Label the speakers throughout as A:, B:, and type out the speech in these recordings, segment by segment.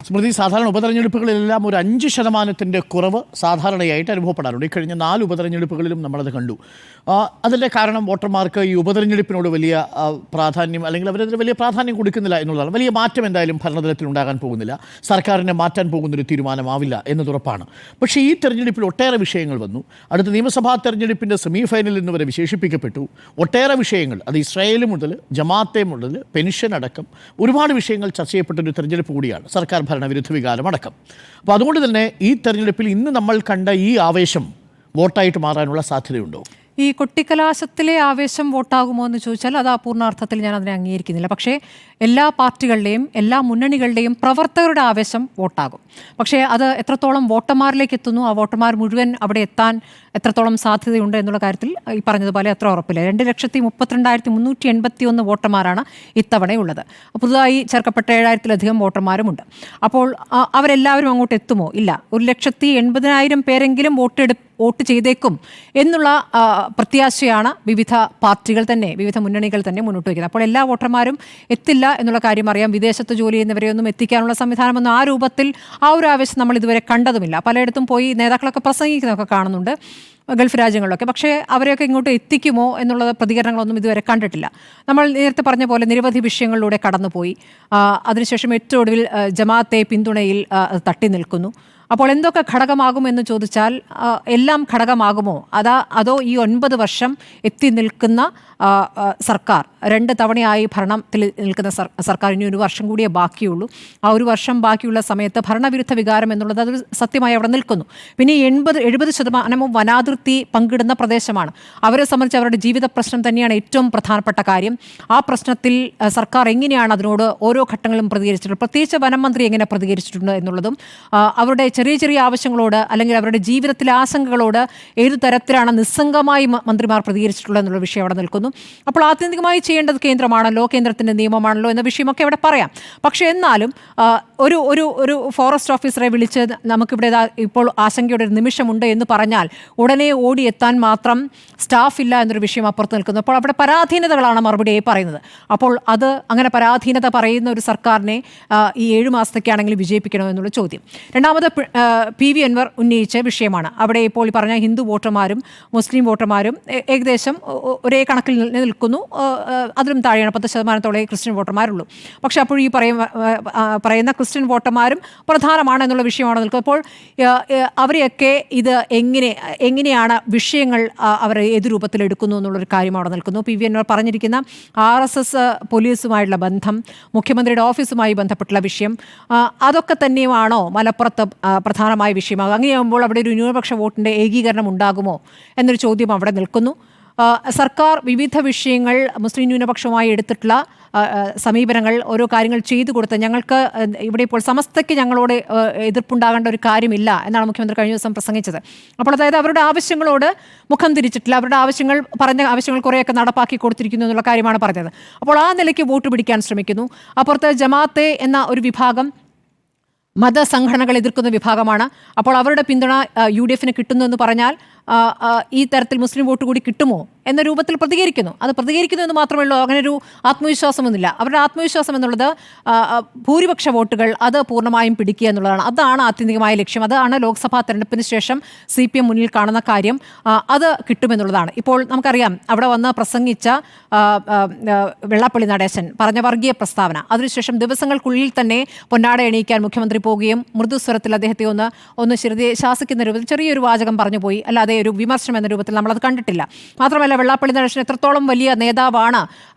A: സ്മൃതി, സാധാരണ ഉപതെരഞ്ഞെടുപ്പുകളിലെല്ലാം ഒരു 5% കുറവ് സാധാരണയായിട്ട് അനുഭവപ്പെടാറുണ്ട്. ഈ കഴിഞ്ഞ 4 ഉപതെരഞ്ഞെടുപ്പുകളിലും നമ്മളത് കണ്ടു. അതിൻ്റെ കാരണം വോട്ടർമാർക്ക് ഈ ഉപതെരഞ്ഞെടുപ്പിനോട് വലിയ പ്രാധാന്യം, അല്ലെങ്കിൽ അവരതിന് വലിയ പ്രാധാന്യം കൊടുക്കുന്നില്ല എന്നുള്ളതാണ്. വലിയ മാറ്റം എന്തായാലും ഭരണതലത്തിൽ ഉണ്ടാകാൻ പോകുന്നില്ല, സർക്കാരിനെ മാറ്റാൻ പോകുന്നൊരു തീരുമാനമാവില്ല എന്നതുറപ്പാണ്. പക്ഷേ ഈ തെരഞ്ഞെടുപ്പിൽ ഒട്ടേറെ വിഷയങ്ങൾ വന്നു. അടുത്ത നിയമസഭാ തെരഞ്ഞെടുപ്പിൻ്റെ സെമി ഫൈനലിൽ നിന്ന് വരെ വിശേഷിപ്പിക്കപ്പെട്ടു. ഒട്ടേറെ വിഷയങ്ങൾ, അത് ഇസ്രായേൽ മുതൽ ജമാഅത്തെ മുതൽ പെൻഷൻ അടക്കം ഒരുപാട് വിഷയങ്ങൾ ചർച്ച ചെയ്യപ്പെട്ടൊരു തെരഞ്ഞെടുപ്പ് കൂടിയാണ്, സർക്കാർ ഭരണവിരുദ്ധ വികാരം അടക്കം. അപ്പോൾ അതുകൊണ്ട് തന്നെ ഈ തെരഞ്ഞെടുപ്പിൽ ഇന്ന് നമ്മൾ കണ്ട ഈ ആവേശം വോട്ടായിട്ട് മാറാനുള്ള സാധ്യതയുണ്ടോ?
B: ഈ കൊട്ടിക്കലാശത്തിലെ ആവേശം വോട്ടാകുമോ എന്ന് ചോദിച്ചാൽ അത് അപൂർണാർത്ഥത്തിൽ ഞാൻ അതിനെ അംഗീകരിക്കുന്നില്ല. പക്ഷേ എല്ലാ പാർട്ടികളുടെയും എല്ലാ മുന്നണികളുടെയും പ്രവർത്തകരുടെ ആവേശം വോട്ടാകും. പക്ഷേ അത് എത്രത്തോളം വോട്ടർമാരിലേക്ക് എത്തുന്നു, ആ വോട്ടർമാർ മുഴുവൻ അവിടെ എത്താൻ എത്രത്തോളം സാധ്യതയുണ്ട് എന്നുള്ള കാര്യത്തിൽ ഈ പറഞ്ഞതുപോലെ അത്ര ഉറപ്പില്ല. 2,32,381 വോട്ടർമാരാണ് ഇത്തവണയുള്ളത്. പുതുതായി ചേർക്കപ്പെട്ട 7,000-ലധികം വോട്ടർമാരുമുണ്ട്. അപ്പോൾ അവരെല്ലാവരും അങ്ങോട്ട് എത്തുമോ? ഇല്ല. 1,80,000 പേരെങ്കിലും വോട്ട് ചെയ്തേക്കും എന്നുള്ള പ്രത്യാശയാണ് വിവിധ പാർട്ടികൾ തന്നെ, വിവിധ മുന്നണികൾ തന്നെ മുന്നോട്ട് വയ്ക്കുന്നത്. അപ്പോൾ എല്ലാ വോട്ടർമാരും എത്തില്ല എന്നുള്ള കാര്യം അറിയാം. വിദേശത്ത് ജോലി ചെയ്യുന്നവരെയൊന്നും എത്തിക്കാനുള്ള സംവിധാനമൊന്നും ആ രൂപത്തിൽ, ആ ഒരു ആവേശം നമ്മൾ ഇതുവരെ കണ്ടതുമില്ല. പലയിടത്തും പോയി നേതാക്കളൊക്കെ പ്രസംഗിക്കുന്നതൊക്കെ കാണുന്നുണ്ട് ഗൾഫ് രാജ്യങ്ങളിലൊക്കെ. പക്ഷേ അവരെയൊക്കെ ഇങ്ങോട്ട് എത്തിക്കുമോ എന്നുള്ള പ്രതികരണങ്ങളൊന്നും ഇതുവരെ കണ്ടിട്ടില്ല. നമ്മൾ നേരത്തെ പറഞ്ഞ പോലെ നിരവധി വിഷയങ്ങളിലൂടെ കടന്നുപോയി. അതിനുശേഷം ഏറ്റവും ഒടുവിൽ ജമാഅത്തെ പിന്തുണയിൽ തട്ടി നിൽക്കുന്നു. അപ്പോൾ എന്തൊക്കെ ഘടകമാകുമെന്ന് ചോദിച്ചാൽ എല്ലാം ഘടകമാകുമോ? അതോ ഈ 9 വർഷം എത്തി നിൽക്കുന്ന സർക്കാർ, 2 തവണയായി ഭരണത്തിൽ നിൽക്കുന്ന സർക്കാർ ഇനി 1 വർഷം കൂടിയേ ബാക്കിയുള്ളൂ. ആ 1 വർഷം ബാക്കിയുള്ള സമയത്ത് ഭരണവിരുദ്ധ വികാരം എന്നുള്ളത് അതൊരു സത്യമായി അവിടെ നിൽക്കുന്നു. പിന്നെ 70% വനാതിർത്തി പങ്കിടുന്ന പ്രദേശമാണ്. അവരെ സംബന്ധിച്ച് അവരുടെ ജീവിത പ്രശ്നം തന്നെയാണ് ഏറ്റവും പ്രധാനപ്പെട്ട കാര്യം. ആ പ്രശ്നത്തിൽ സർക്കാർ എങ്ങനെയാണ് അതിനോട് ഓരോ ഘട്ടങ്ങളും പ്രതികരിച്ചിട്ടുള്ളത്, പ്രത്യേകിച്ച് വനം മന്ത്രി എങ്ങനെ പ്രതികരിച്ചിട്ടുണ്ട് എന്നുള്ളതും, അവരുടെ ചെറിയ ചെറിയ ആവശ്യങ്ങളോട് അല്ലെങ്കിൽ അവരുടെ ജീവിതത്തിലെ ആശങ്കകളോട് ഏതു തരത്തിലാണ് നിസ്സംഗമായി മന്ത്രിമാർ പ്രതികരിച്ചിട്ടുള്ളത് എന്നുള്ള വിഷയം അവിടെ നിൽക്കുന്നു. അപ്പോൾ ആത്യന്തികമായി ചെയ്യേണ്ടത് കേന്ദ്രമാണല്ലോ, കേന്ദ്രത്തിൻ്റെ നിയമമാണല്ലോ എന്ന വിഷയമൊക്കെ അവിടെ പറയാം. പക്ഷേ എന്നാലും ഒരു ഫോറസ്റ്റ് ഓഫീസറെ വിളിച്ച് നമുക്കിവിടെ ഇപ്പോൾ ആശങ്കയുടെ ഒരു നിമിഷമുണ്ട് എന്ന് പറഞ്ഞാൽ ഉടനെ ഓടിയെത്താൻ മാത്രം സ്റ്റാഫ് ഇല്ല എന്നൊരു വിഷയം അപ്പുറത്ത് നിൽക്കുന്നു. അപ്പോൾ അവിടെ പരാധീനതകളാണ് മറുപടിയായി പറയുന്നത്. അപ്പോൾ അത് അങ്ങനെ പരാധീനത പറയുന്ന ഒരു സർക്കാരിനെ ഈ 7 മാസത്തേക്കാണെങ്കിൽ വിജയിപ്പിക്കണോ എന്നുള്ള ചോദ്യം. രണ്ടാമത് PV അൻവർ ഉന്നയിച്ച വിഷയമാണ്. അവിടെ ഇപ്പോൾ പറഞ്ഞ ഹിന്ദു വോട്ടർമാരും മുസ്ലിം വോട്ടർമാരും ഏകദേശം ഒരേ കണക്കിൽ നിൽക്കുന്നു. അതിലും താഴെയാണ് 10% ക്രിസ്ത്യൻ വോട്ടർമാരുള്ളൂ. പക്ഷേ അപ്പോൾ ഈ പറയുന്ന ക്രിസ്ത്യൻ വോട്ടർമാരും പ്രധാനമാണ് എന്നുള്ള വിഷയമാണ് നിൽക്കുന്നത്. അപ്പോൾ അവരെയൊക്കെ ഇത് എങ്ങനെയാണ് വിഷയങ്ങൾ അവർ ഏത് രൂപത്തിൽ എടുക്കുന്നു എന്നുള്ളൊരു കാര്യം അവിടെ നിൽക്കുന്നു. PV അൻവർ പറഞ്ഞിരിക്കുന്ന RSS പോലീസുമായുള്ള ബന്ധം, മുഖ്യമന്ത്രിയുടെ ഓഫീസുമായി ബന്ധപ്പെട്ടുള്ള വിഷയം, അതൊക്കെ തന്നെയാണോ മലപ്പുറത്ത് പ്രധാനമായ വിഷയമാകും? അങ്ങനെയാകുമ്പോൾ അവിടെ ഒരു ന്യൂനപക്ഷ വോട്ടിൻ്റെ ഏകീകരണം ഉണ്ടാകുമോ എന്നൊരു ചോദ്യം അവിടെ നിൽക്കുന്നു. സർക്കാർ വിവിധ വിഷയങ്ങൾ മുസ്ലിം ന്യൂനപക്ഷവുമായി എടുത്തിട്ടുള്ള സമീപനങ്ങൾ, ഓരോ കാര്യങ്ങൾ ചെയ്തു കൊടുത്ത് ഞങ്ങൾക്ക് ഇവിടെ ഇപ്പോൾ സമസ്തയ്ക്ക് ഞങ്ങളോട് എതിർപ്പുണ്ടാകേണ്ട ഒരു കാര്യമില്ല എന്നാണ് മുഖ്യമന്ത്രി കഴിഞ്ഞ ദിവസം പ്രസംഗിച്ചത്. അപ്പോൾ അതായത് അവരുടെ ആവശ്യങ്ങളോട് മുഖം തിരിച്ചിട്ടില്ല, അവരുടെ പറഞ്ഞ ആവശ്യങ്ങൾ കുറേയൊക്കെ നടപ്പാക്കി കൊടുത്തിരിക്കുന്നു എന്നുള്ള കാര്യമാണ് പറഞ്ഞത്. അപ്പോൾ ആ നിലയ്ക്ക് വോട്ട് പിടിക്കാൻ ശ്രമിക്കുന്നു. അപ്പുറത്ത് ജമാഅത്തെ എന്ന ഒരു വിഭാഗം മതസംഘടനകൾ എതിർക്കുന്ന വിഭാഗമാണ്. അപ്പോൾ അവരുടെ പിന്തുണ UDF-ന് കിട്ടുന്നു എന്ന് പറഞ്ഞാൽ ഈ തരത്തിൽ മുസ്ലിം വോട്ട് കൂടി കിട്ടുമോ എന്ന രൂപത്തിൽ പ്രതികരിക്കുന്നു. അത് പ്രതികരിക്കുന്നു എന്ന് മാത്രമേ ഉള്ളൂ, അങ്ങനെ ഒരു ആത്മവിശ്വാസമൊന്നുമില്ല. അവരുടെ ആത്മവിശ്വാസം എന്നുള്ളത് ഭൂരിപക്ഷ വോട്ടുകൾ അത് പൂർണ്ണമായും പിടിക്കുക എന്നുള്ളതാണ്. അതാണ് ആത്യന്തികമായ ലക്ഷ്യം. അതാണ് ലോക്സഭാ തെരഞ്ഞെടുപ്പിന് ശേഷം CPM മുന്നിൽ കാണുന്ന കാര്യം. അത് കിട്ടുമെന്നുള്ളതാണ്. ഇപ്പോൾ നമുക്കറിയാം അവിടെ വന്ന് പ്രസംഗിച്ച വെള്ളാപ്പള്ളി നടേശൻ പറഞ്ഞ വർഗീയ പ്രസ്താവന, അതിനുശേഷം ദിവസങ്ങൾക്കുള്ളിൽ തന്നെ പൊന്നാട എണീക്കാൻ മുഖ്യമന്ത്രി പോവുകയും മൃദുസ്വരത്തിൽ അദ്ദേഹത്തെ ഒന്ന് ശാസിക്കുന്ന രൂപത്തിൽ ചെറിയൊരു വാചകം പറഞ്ഞു പോയി. അല്ലാതെ ഒരു വിമർശനം എന്ന രൂപത്തിൽ നമ്മളത് കണ്ടിട്ടില്ല. മാത്രമല്ല വെള്ളാപ്പള്ളി നടേശൻ എത്രത്തോളം വലിയ നേതാവാണ്,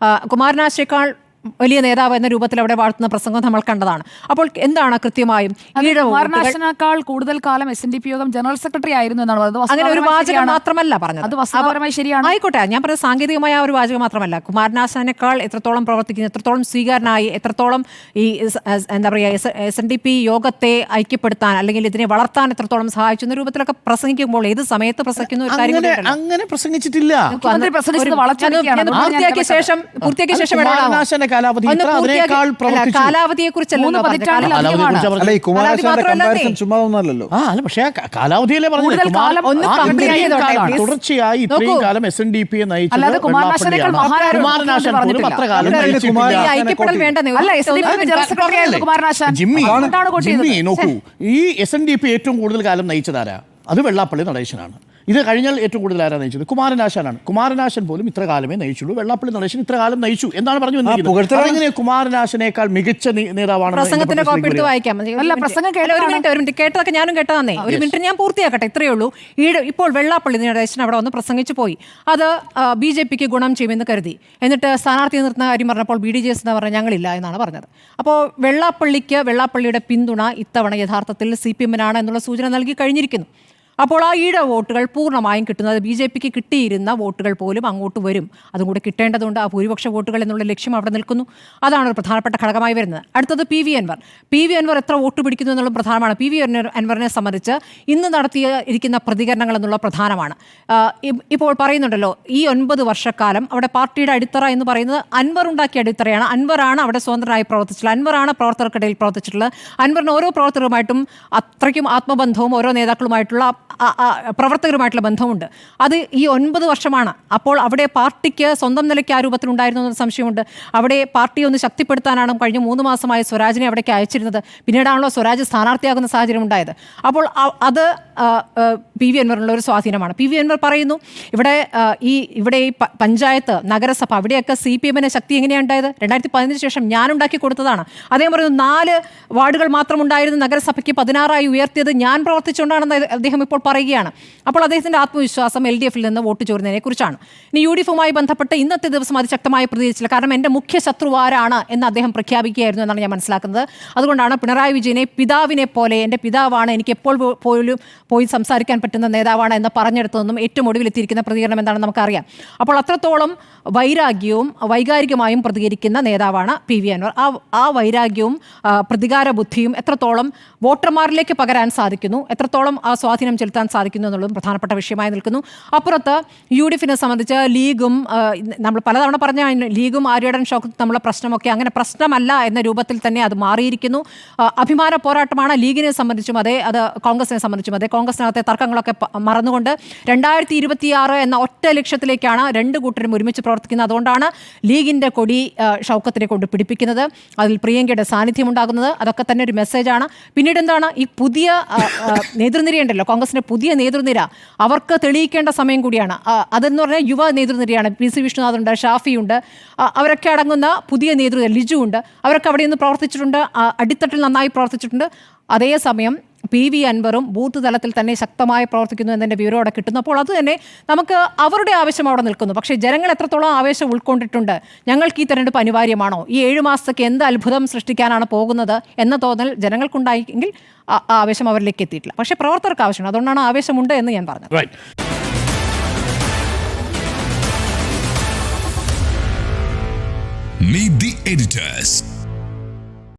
B: കുമാരനാശേക്കാൾ വലിയ നേതാവ് എന്ന രൂപത്തിൽ അവിടെ വാഴ്ത്തുന്ന പ്രസംഗം നമ്മൾ കണ്ടതാണ്. അപ്പോൾ എന്താണ് കൃത്യമായും
C: കുമാരനാശിനേക്കാൾ കൂടുതൽ കാലം SNDP യോഗം ജനറൽ സെക്രട്ടറി ആയിരുന്നു എന്നാണ് പറഞ്ഞത്.
B: അങ്ങനെ ഒരു വാചകം മാത്രമല്ല പറഞ്ഞത്,
C: അത് വസ്തുതാപരമായി ശരിയാണ്.
B: ആയിക്കോട്ടെ, ഞാൻ പറഞ്ഞത് സാങ്കേതികമായ ഒരു വാചകം മാത്രമല്ല. കുമാരനാശിനേക്കാൾ എത്രത്തോളം പ്രവർത്തിക്കുന്നു, എത്രത്തോളം സ്വീകാരനായി, എത്രത്തോളം ഈ എന്താ പറയുക SNDP യോഗത്തെ ഐക്യപ്പെടുത്താൻ അല്ലെങ്കിൽ ഇതിനെ വളർത്താൻ എത്രത്തോളം സഹായിച്ചു എന്ന രൂപത്തിലൊക്കെ പ്രസംഗിക്കുമ്പോൾ ഏത് സമയത്ത് പ്രസംഗിക്കുന്ന ഒരു കാര്യം
A: അങ്ങനെ പ്രസംഗിച്ചിട്ടില്ല.
B: പൂർത്തിയാക്കിയ ശേഷം
A: കാലാവധി
B: ഒന്ന്
A: ഇത്ര, അതിനേക്കാൾ
B: പൂർത്തിയാക്കി- അല്ല,
A: പ്രവർത്തിച്ചു.
B: കാലാവധിയെക്കുറിച്ചല്ലോ
C: മൂന്ന്
B: പറഞ്ഞത്.
C: പതിറ്റാണ്ടിൽ
A: കാലാവധിയെക്കുറിച്ചാ
B: കാലാവധി
A: പറഞ്ഞത്.
D: അല്ല, ഈ കുമാരനാശാന്റെ
B: മാത്രമല്ല,
D: കമ്പാരിസൺ ചുമ്മാ ഒന്നല്ലല്ലോ.
A: അല്ല പക്ഷേ കാലാവധിയല്ലേ പറഞ്ഞത്.
C: കൂടുതൽ കാലം
B: ഒന്ന് complete ചെയ്തോട്ടെ, please.
A: തുടർച്ചയായി ഇത്രയും
B: നോക്കൂ.
A: കാലം SNDP നയിച്ചത്
C: അല്ലാതെ കുമാരനാശാനേക്കാൾ മഹാനായ ഒരു
A: കുമാരനാശാൻ
C: മുഖ്യമന്ത്രി
A: പോലും അത്ര കാലം
D: പറഞ്ഞിട്ടില്ല.
A: നയിച്ചിട്ടില്ല.
B: ഈ ഐക്യപ്പെടൽ വേണ്ടെന്നേ.
C: അല്ല, SNDP ജനറൽ സെക്രട്ടറി ആയിരുന്നു കുമാരനാശാൻ.
A: ജിമ്മി
C: അതുകൊണ്ടാണ് കോട്ട് ചെയ്തത്.
A: ജിമ്മി നോക്കൂ, ഈ SNDP ഏറ്റവും കൂടുതൽ കാലം നയിച്ചതാരാ? അത് വെള്ളാപ്പള്ളി നടേശനാണ്. ഇത് കഴിഞ്ഞാൽ ഏറ്റവും കൂടുതൽ ആരാ നയിച്ചത്? കുമാരനാശാനാണ്. കുമാരനാശൻ പോലും ഇത്ര കാലമേ നയിച്ചുള്ളൂ. വെള്ളാപ്പള്ളി നടേശൻ ഇത്ര കാലം നയിച്ചു എന്നാണ് പറഞ്ഞു വന്നിരിക്കുന്നത്. അതെങ്ങനെ കുമാരനാശനേക്കാൾ മികച്ച നേതാവാണ്?
B: പ്രസംഗത്തിന്റെ കോപ്പി എടുത്ത് വായിക്കാം.
C: അല്ല, പ്രസംഗം
B: ഒരു മിനിറ്റ് കേട്ടതൊക്കെ ഞാനും കേട്ടതാന്നേ. ഒരു മിനിറ്റ് ഞാൻ പൂർത്തിയാക്കട്ടെ. ഇത്രയേ ഉള്ളൂ. ഇപ്പോൾ വെള്ളാപ്പള്ളി നടേശൻ അവിടെ വന്ന് പ്രസംഗിച്ചു പോയി. അത് BJPക്ക് ഗുണം ചെയ്യുമെന്ന് കരുതി. എന്നിട്ട് സ്ഥാനാർത്ഥി നിർത്തുന്ന കാര്യം പറഞ്ഞപ്പോൾ BDJS എന്ന് പറഞ്ഞാൽ ഞങ്ങളില്ല എന്നാണ് പറഞ്ഞത്. അപ്പോൾ വെള്ളാപ്പള്ളിയുടെ പിന്തുണ ഇത്തവണ യഥാർത്ഥത്തിൽ CPM-നാണ് എന്നുള്ള സൂചന നൽകി കഴിഞ്ഞിരിക്കുന്നു. അപ്പോൾ ആ ഈഴ വോട്ടുകൾ പൂർണ്ണമായും കിട്ടുന്നത് BJPക്ക് കിട്ടിയിരുന്ന വോട്ടുകൾ പോലും അങ്ങോട്ട് വരും. അതും കൂടി കിട്ടേണ്ടതുണ്ട്. ആ ഭൂരിപക്ഷ വോട്ടുകൾ എന്നുള്ള ലക്ഷ്യം അവിടെ നിൽക്കുന്നു. അതാണ് ഒരു പ്രധാനപ്പെട്ട ഘടകമായി വരുന്നത്. അടുത്തത് PV അൻവർ എത്ര വോട്ട് പിടിക്കുന്നു എന്നുള്ളത് പ്രധാനമാണ്. PV അൻവറിനെ സംബന്ധിച്ച് ഇന്ന് നടത്തിയിരിക്കുന്ന പ്രതികരണങ്ങൾ എന്നുള്ള പ്രധാനമാണ്. ഇപ്പോൾ പറയുന്നുണ്ടല്ലോ, ഈ 9 വർഷക്കാലം അവിടെ പാർട്ടിയുടെ അടിത്തറ എന്ന് പറയുന്നത് അൻവർ ഉണ്ടാക്കിയ അടിത്തറയാണ്. അൻവറാണ് അവിടെ സ്വതന്ത്രനായി പ്രവർത്തിച്ചിട്ടുള്ളത്. അൻവറാണ് പ്രവർത്തകർക്കിടയിൽ പ്രവർത്തിച്ചിട്ടുള്ളത്. അൻവറിന് ഓരോ പ്രവർത്തകരുമായിട്ടും അത്രയ്ക്കും ആത്മബന്ധവും ഓരോ നേതാക്കളുമായിട്ടുള്ള പ്രവർത്തകരുമായിട്ടുള്ള ബന്ധമുണ്ട്. അത് ഈ 9 വർഷമാണ്. അപ്പോൾ അവിടെ പാർട്ടിക്ക് സ്വന്തം നിലയ്ക്ക് ആ രൂപത്തിലുണ്ടായിരുന്നു എന്ന സംശയമുണ്ട്. അവിടെ പാർട്ടിയെ ഒന്ന് ശക്തിപ്പെടുത്താനാണ് കഴിഞ്ഞ 3 മാസമായി സ്വരാജിനെ അവിടേക്ക് അയച്ചിരുന്നത്. പിന്നീടാണല്ലോ സ്വരാജ് സ്ഥാനാർത്ഥിയാകുന്ന സാഹചര്യം ഉണ്ടായത്. അപ്പോൾ അത് PV അൻവറിനുള്ള ഒരു സ്വാധീനമാണ്. PV അൻവർ പറയുന്നു, ഇവിടെ ഈ പഞ്ചായത്ത്, നഗരസഭ, അവിടെയൊക്കെ CPM-ന് ശക്തി എങ്ങനെയാണ് ഉണ്ടായത്? 2015 ശേഷം ഞാൻ ഉണ്ടാക്കി കൊടുത്തതാണ്. അദ്ദേഹം പറയുന്നു, 4 വാർഡുകൾ മാത്രം ഉണ്ടായിരുന്ന നഗരസഭയ്ക്ക് 16ആയി ഉയർത്തിയത് ഞാൻ പ്രവർത്തിച്ചുകൊണ്ടാണെന്ന് അദ്ദേഹം ഇപ്പോൾ പറയുകയാണ്. അപ്പോൾ അദ്ദേഹത്തിൻ്റെ ആത്മവിശ്വാസം LDF-ൽ നിന്ന് വോട്ട് ചോരുന്നതിനെ കുറിച്ചാണ്. ഇനി UDF-മായി ബന്ധപ്പെട്ട് ഇന്നത്തെ ദിവസം അതിശക്തമായി പ്രതികരിച്ചില്ല. കാരണം എൻ്റെ മുഖ്യ ശത്രു ആരാണ് എന്ന് അദ്ദേഹം പ്രഖ്യാപിക്കുകയായിരുന്നു എന്നാണ് ഞാൻ മനസ്സിലാക്കുന്നത്. അതുകൊണ്ടാണ് പിണറായി വിജയനെ പിതാവിനെ പോലെ, എൻ്റെ പിതാവാണ്, എനിക്ക് എപ്പോൾ പോലും പോയി സംസാരിക്കാൻ പറ്റുന്ന നേതാവാണ് എന്ന് പറഞ്ഞെടുത്തതെന്നും ഏറ്റവും ഒടുവിലെത്തിയിരിക്കുന്ന പ്രതികരണം എന്താണെന്ന് നമുക്കറിയാം. അപ്പോൾ അത്രത്തോളം വൈരാഗ്യവും വൈകാരികമായും പ്രതികരിക്കുന്ന നേതാവാണ് PV അൻവർ. ആ വൈരാഗ്യവും പ്രതികാര ബുദ്ധിയും എത്രത്തോളം വോട്ടർമാരിലേക്ക് പകരാൻ സാധിക്കുന്നു, എത്രത്തോളം ആ സ്വാധീനം ചെലുത്താൻ സാധിക്കുന്നു എന്നുള്ളതും പ്രധാനപ്പെട്ട വിഷയമായി നിൽക്കുന്നു. അപ്പുറത്ത് UDF-നെ സംബന്ധിച്ച് ലീഗും, നമ്മൾ പലതവണ പറഞ്ഞ ലീഗും ആര്യടൻ ഷൗക്കത്തും തമ്മിലുള്ള പ്രശ്നമൊക്കെ അങ്ങനെ പ്രശ്നമല്ല എന്ന രൂപത്തിൽ തന്നെ അത് മാറിയിരിക്കുന്നു. അഭിമാന പോരാട്ടമാണ് ലീഗിനെ സംബന്ധിച്ചും അതെ, അത് കോൺഗ്രസിനെ സംബന്ധിച്ചും അതെ. കോൺഗ്രസിനകത്തെ തർക്കങ്ങളൊക്കെ മറന്നുകൊണ്ട് 2026 എന്ന ഒറ്റ ലക്ഷ്യത്തിലേക്കാണ് രണ്ട് കൂട്ടരും ഒരുമിച്ച് പ്രവർത്തിക്കുന്നത്. അതുകൊണ്ടാണ് ലീഗിൻ്റെ കൊടി ഷൗക്കത്തിനെ കൊണ്ട് പിടിപ്പിക്കുന്നത്, അതിൽ പ്രിയങ്കയുടെ സാന്നിധ്യം ഉണ്ടാകുന്നത്. അതൊക്കെ തന്നെ ഒരു മെസ്സേജാണ്. പിന്നീട് എന്താണ്, ഈ പുതിയ നേതൃനിരയുണ്ടല്ലോ, കോൺഗ്രസിൻ്റെ പുതിയ നേതൃനിര, അവർക്ക് തെളിയിക്കേണ്ട സമയം കൂടിയാണ്. അതെന്ന് പറഞ്ഞാൽ യുവ നേതൃനിരയാണ്. PC വിഷ്ണുനാഥുണ്ട്, ഷാഫിയുണ്ട്, അവരൊക്കെ അടങ്ങുന്ന പുതിയ നേതൃനിര, ലിജു ഉണ്ട്. അവരൊക്കെ അവിടെ നിന്ന് പ്രവർത്തിച്ചിട്ടുണ്ട്, അടിത്തട്ടിൽ നന്നായി പ്രവർത്തിച്ചിട്ടുണ്ട്. അതേസമയം PV അൻവറും ബൂത്ത് തലത്തിൽ തന്നെ ശക്തമായി പ്രവർത്തിക്കുന്നു എന്നതിൻ്റെ വിവരം അവിടെ കിട്ടുന്നു. അപ്പോൾ അത് തന്നെ നമുക്ക് അവരുടെ ആവശ്യം അവിടെ നിൽക്കുന്നു. പക്ഷേ ജനങ്ങൾ എത്രത്തോളം ആവേശം ഉൾക്കൊണ്ടിട്ടുണ്ട്, ഞങ്ങൾക്ക് ഈ തെരഞ്ഞെടുപ്പ് അനിവാര്യമാണോ, ഈ 7 മാസത്തേക്ക് എന്ത് അത്ഭുതം സൃഷ്ടിക്കാനാണ് പോകുന്നത് എന്ന തോന്നൽ ജനങ്ങൾക്കുണ്ടായെങ്കിൽ ആ ആവേശം അവരിലേക്ക് എത്തിയിട്ടില്ല. പക്ഷേ പ്രവർത്തകർക്ക് ആവശ്യമാണ്. അതുകൊണ്ടാണ് ആവേശമുണ്ട് എന്ന് ഞാൻ പറഞ്ഞത്.
E: Meet the editors.